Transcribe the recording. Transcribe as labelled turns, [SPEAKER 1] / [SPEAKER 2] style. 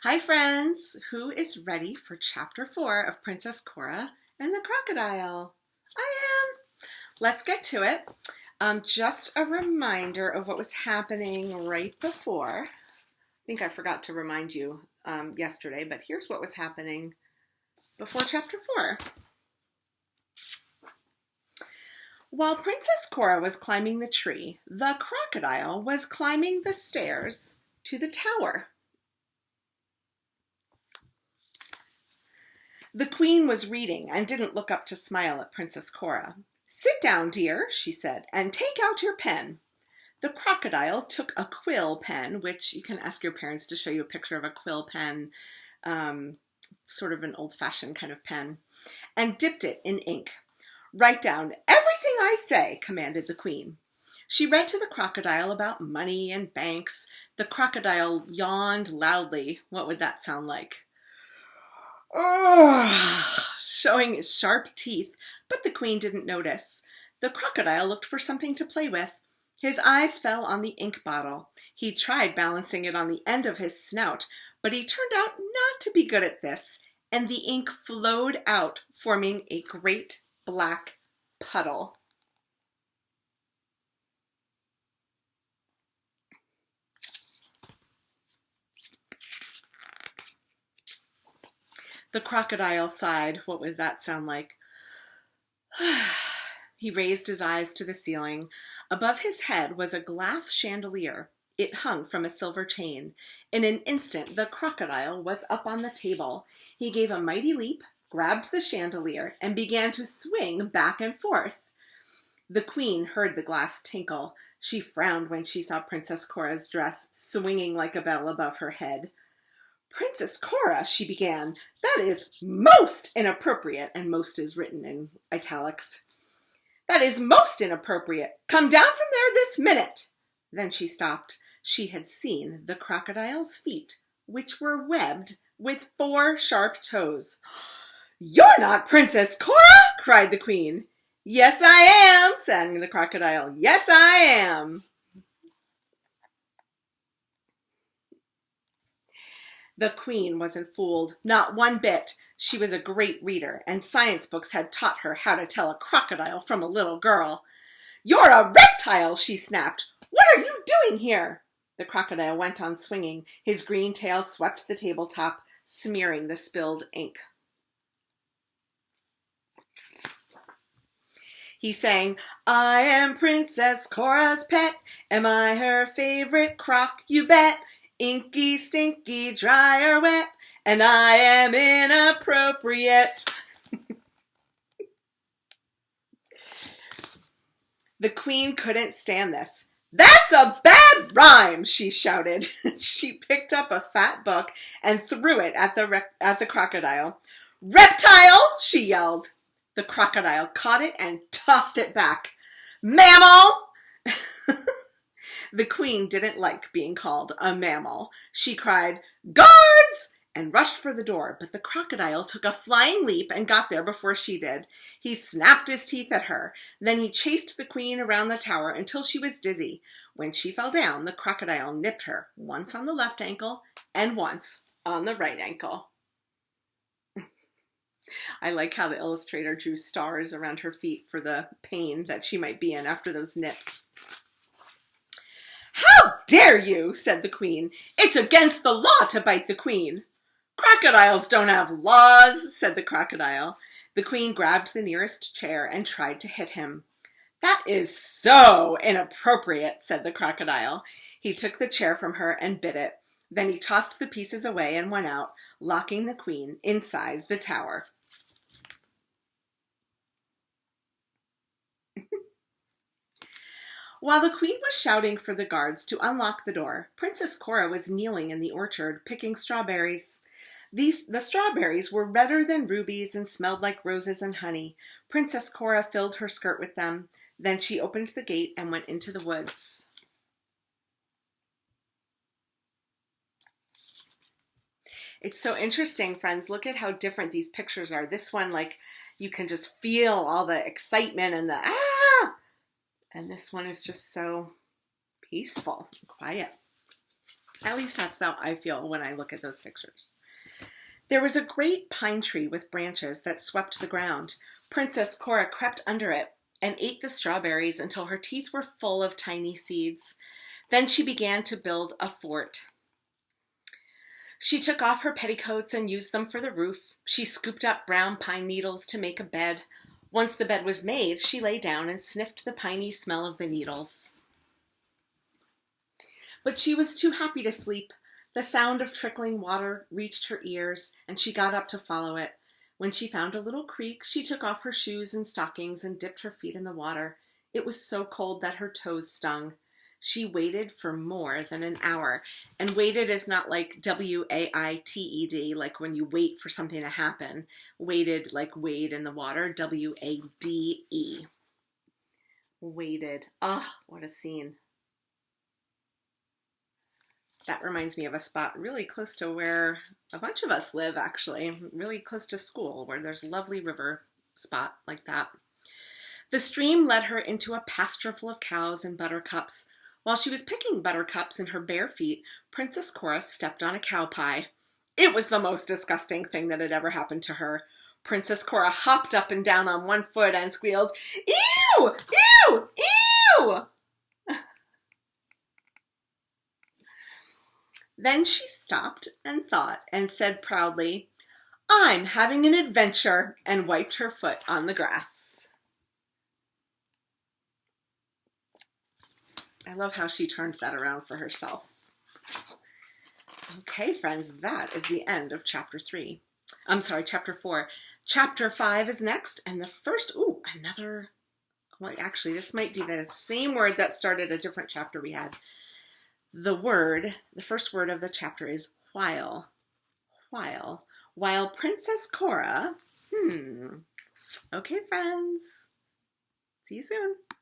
[SPEAKER 1] Hi friends! Who is ready for chapter 4 of Princess Cora and the Crocodile? I am! Let's get to it. Just a reminder of what was happening right before. I think I forgot to remind you yesterday, but here's what was happening before chapter 4. While Princess Cora was climbing the tree, the crocodile was climbing the stairs to the tower. The queen was reading and didn't look up to smile at Princess Cora. "Sit down, dear," she said, "and take out your pen." The crocodile took a quill pen, which you can ask your parents to show you a picture of a quill pen, sort of an old-fashioned kind of pen, and dipped it in ink. "Write down everything I say," commanded the queen. She read to the crocodile about money and banks. The crocodile yawned loudly. What would that sound like? Showing his sharp teeth, but the queen didn't notice. The crocodile looked for something to play with. His eyes fell on the ink bottle. He tried balancing it on the end of his snout, but he turned out not to be good at this, and the ink flowed out, forming a great black puddle. The crocodile sighed. What was that sound like? He raised his eyes to the ceiling. Above his head was a glass chandelier. It hung from a silver chain. In an instant, the crocodile was up on the table. He gave a mighty leap, grabbed the chandelier, and began to swing back and forth. The queen heard the glass tinkle. She frowned when she saw Princess Cora's dress swinging like a bell above her head. "Princess Cora," she began, "that is most inappropriate," and most is written in italics. "That is most inappropriate. Come down from there this minute." Then she stopped. She had seen the crocodile's feet, which were webbed with 4 sharp toes. "You're not Princess Cora!" cried the queen. "Yes, I am," sang the crocodile. "Yes, I am." The queen wasn't fooled, not one bit. She was a great reader, and science books had taught her how to tell a crocodile from a little girl. "You're a reptile!" she snapped. "What are you doing here?" The crocodile went on swinging. His green tail swept the tabletop, smearing the spilled ink. He sang, "I am Princess Cora's pet. Am I her favorite croc? You bet. Inky, stinky, dry or wet, and I am inappropriate." The queen couldn't stand this. "That's a bad rhyme," she shouted. She picked up a fat book and threw it at the crocodile. "Reptile!" she yelled. The crocodile caught it and tossed it back. "Mammal!" The queen didn't like being called a mammal. She cried, "Guards!" and rushed for the door, but the crocodile took a flying leap and got there before she did. He snapped his teeth at her. Then he chased the queen around the tower until she was dizzy. When she fell down, the crocodile nipped her, once on the left ankle and once on the right ankle. I like how the illustrator drew stars around her feet for the pain that she might be in after those nips. "How dare you!" said the queen. "It's against the law to bite the queen." "Crocodiles don't have laws," said the crocodile. The queen grabbed the nearest chair and tried to hit him. "That is so inappropriate," said the crocodile. He took the chair from her and bit it. Then he tossed the pieces away and went out, locking the queen inside the tower. While the queen was shouting for the guards to unlock the door, Princess Cora was kneeling in the orchard, picking strawberries. The strawberries were redder than rubies and smelled like roses and honey. Princess Cora filled her skirt with them. Then she opened the gate and went into the woods. It's so interesting, friends. Look at how different these pictures are. This one, like, you can just feel all the excitement and the ah! And this one is just so peaceful and quiet. At least that's how I feel when I look at those pictures. There was a great pine tree with branches that swept the ground. Princess Cora crept under it and ate the strawberries until her teeth were full of tiny seeds. Then she began to build a fort. She took off her petticoats and used them for the roof. She scooped up brown pine needles to make a bed. Once the bed was made, she lay down and sniffed the piney smell of the needles. But she was too happy to sleep. The sound of trickling water reached her ears, and she got up to follow it. When she found a little creek, she took off her shoes and stockings and dipped her feet in the water. It was so cold that her toes stung. She waited for more than an hour. And waited is not like W-A-I-T-E-D, like when you wait for something to happen. Waited like wade in the water, W-A-D-E. Waited. Ah, what a scene. That reminds me of a spot really close to where a bunch of us live, actually, really close to school, where there's a lovely river spot like that. The stream led her into a pasture full of cows and buttercups. While she was picking buttercups in her bare feet, Princess Cora stepped on a cow pie. It was the most disgusting thing that had ever happened to her. Princess Cora hopped up and down on one foot and squealed, "Ew! Ew! Ew!" Then she stopped and thought and said proudly, "I'm having an adventure," and wiped her foot on the grass. I love how she turned that around for herself. Okay, friends, that is the end of chapter 3. I'm sorry, chapter 4. Chapter 5 is next, and the first, another, well, actually, this might be the same word that started a different chapter we had. The first word of the chapter is while. While. While Princess Cora, Okay, friends. See you soon.